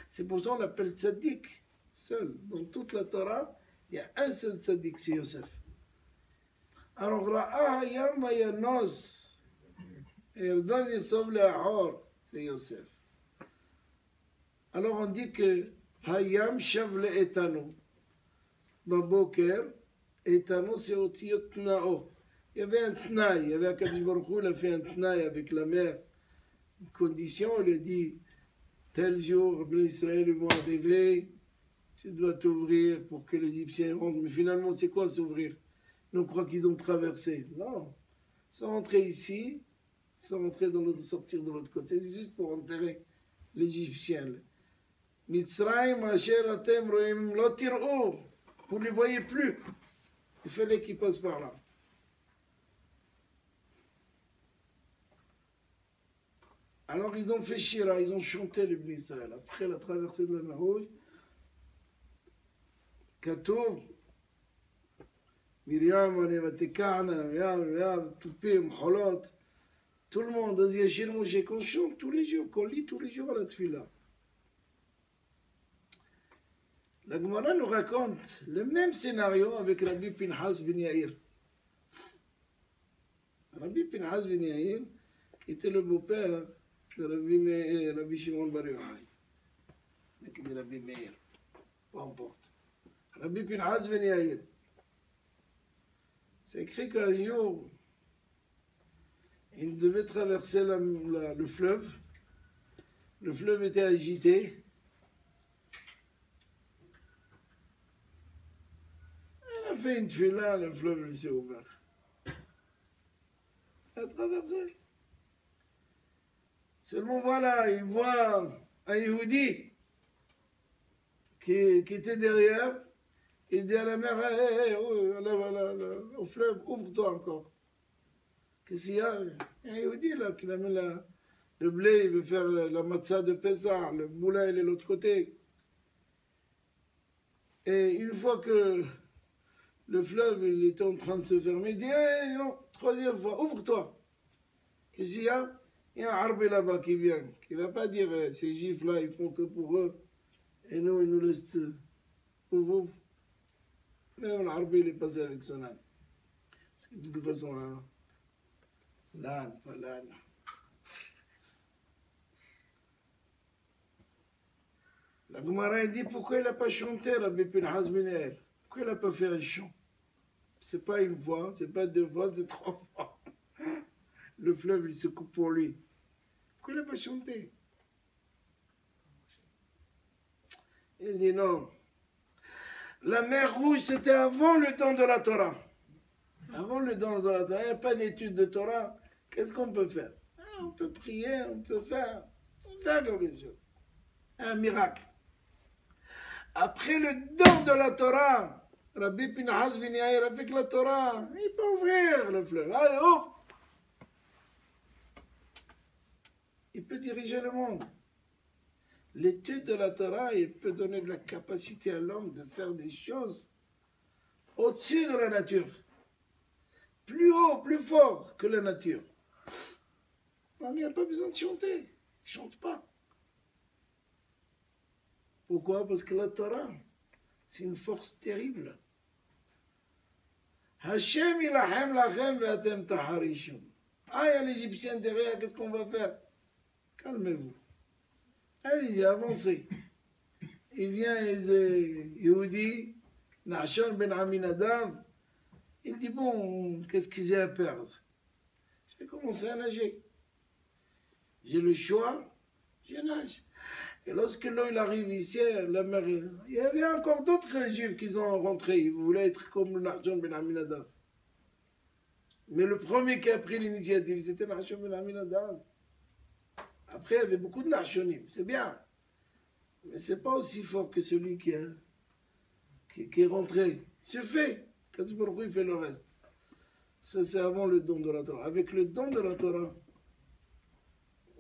C'est pour ça qu'on l'appelle tzaddik, seul. Dans toute la Torah, il y a un seul tzaddik, c'est Yosef. Alors, Ra'a Hayam Vayanos, Erdon Yesov Le'ahor, c'est Yosef. Alors on dit que Hayam Shav Le'etanu. Baboker, et Tano, c'est Otiyot Nao. Il y avait un tnaï, il y avait un Kadosh Baruch Hu, il a fait un tnaï avec la mère. Une condition, il a dit, tel jour, les Israël vont arriver, tu dois t'ouvrir pour que les Égyptiens rentrent. Mais finalement, c'est quoi s'ouvrir? On croit qu'ils ont traversé. Non. Sans rentrer ici, sans rentrer dans l'autre, sortir de l'autre côté, c'est juste pour enterrer l'Égyptien. Mitzrayim asher atem roim lo tir'u. Vous ne les voyez plus. Il fallait qu'ils passent par là. Alors ils ont fait Shira, ils ont chanté le Bnei Israël. Après la traversée de la mer Rouge, Katov, Myriam, Vatekana, Myriam, Toupim, Holot, tout le monde, Yashir Moshe, qu'on chante tous les jours, qu'on lit tous les jours à la Tfila. La Gemara nous raconte le même scénario avec Rabbi Pinhas ben Yair. Rabbi Pinhas ben Yair, qui était le beau-père de Rabbi Shimon bar Yochai. Mais qui dit Rabbi Meir, peu importe. Rabbi Pinhas ben Yair. C'est écrit qu'un jour, il devait traverser le fleuve. Le fleuve était agité. Il a fait une tefila, le fleuve s'est ouvert. Il a traversé. Seulement voilà, il voit un Yehudi qui était derrière. Il dit à la mère, au fleuve, ouvre-toi encore. Qu'est-ce qu'il y a? Un Yehudi là, qui a mis le blé, il veut faire la matzah de Pessah, le moulin il est de l'autre côté. Et une fois que le fleuve il était en train de se fermer, il dit, hey, non, troisième fois, ouvre-toi. Qu'est-ce qu'il y a? Il y a un arbre là-bas qui vient, qui ne va pas dire, ces juifs là, ils font que pour eux, et nous, ils nous laissent ouvre. Même l'arbre il est passé avec son âne. Parce que de toute façon, hein, l'âne, pas l'âne. La Gemara dit pourquoi il n'a pas chanté Rabbi Pinhas ben Yair? Pourquoi il n'a pas fait un chant? C'est pas une fois, c'est pas deux fois, c'est trois fois. Le fleuve il se coupe pour lui. Pourquoi il n'a pas chanté? Il dit non. La mer Rouge c'était avant le temps de la Torah. Avant le temps de la Torah, il n'y a pas d'étude de Torah. Qu'est-ce qu'on peut faire? On peut prier, on peut faire quelque chose. Un miracle. Après le don de la Torah, Rabbi Pinhas ben Yair avec la Torah, il peut ouvrir le fleuve. Allez, ouvre! Il peut diriger le monde. L'étude de la Torah, il peut donner de la capacité à l'homme de faire des choses au-dessus de la nature. Plus haut, plus fort que la nature. Il n'y a pas besoin de chanter. Il ne chante pas. Pourquoi? Parce que la Torah, c'est une force terrible. Hashem ilahem lachem ve'atem taharishum. Ah, il y a l'Égyptien derrière, qu'est-ce qu'on va faire? Calmez-vous. Allez-y, avancez. Il vient, Yehudi, Nachshon ben Aminadav. Il dit, bon, qu'est-ce que j'ai à perdre? Je vais commencer à nager. J'ai le choix, je nage. Et lorsque l'eau il arrive ici, la mer, il y avait encore d'autres juifs qui sont rentrés. Ils voulaient être comme Nachshon ben Aminadav. Mais le premier qui a pris l'initiative, c'était Nachshon ben Aminadav. Après, il y avait beaucoup de Nachshonim, c'est bien. Mais ce n'est pas aussi fort que celui qui est rentré. C'est fait. Quand il fait le reste. Ça, c'est avant le don de la Torah. Avec le don de la Torah,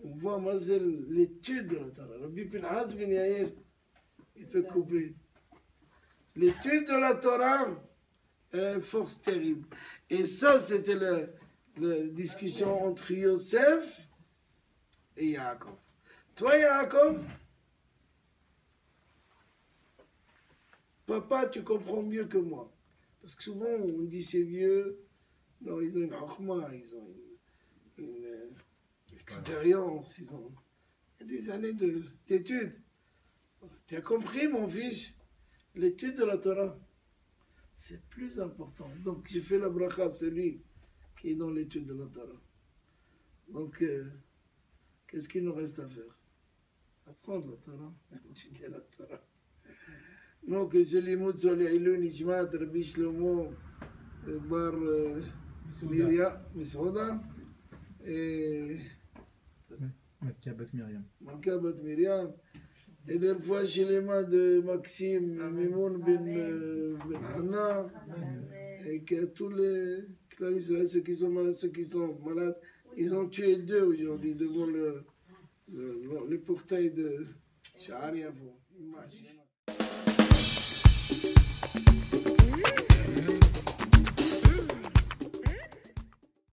on voit Mazel l'étude de la Torah. Rabbi Pinhas ben Yair, il peut couper. L'étude de la Torah a une force terrible. Et ça, c'était la discussion entre Yosef et Yaakov. Toi, Yaakov, papa, tu comprends mieux que moi. Parce que souvent, on dit c'est vieux. Non, ils ont une chokma, ils ont une expérience, il y a des années d'études. Tu as compris, mon fils, l'étude de la Torah. C'est plus important. Donc, j'ai fait la bracha à celui qui est dans l'étude de la Torah. Donc, qu'est-ce qu'il nous reste à faire? Apprendre la Torah, étudier la Torah. Non, que ce limoud soit l'ilou nishmat Rabbi Shlomo bar Myriam, Misouda, et
Malka Bat Myriam.
Malka Bat Myriam, et les fois chez les mains de Maxime, Mimoun ben Hanna, et que tous les claristes, ceux qui sont malades, ceux qui sont malades, ils ont tué 2 aujourd'hui devant le portail de Sha'ar Yafo. Imagine.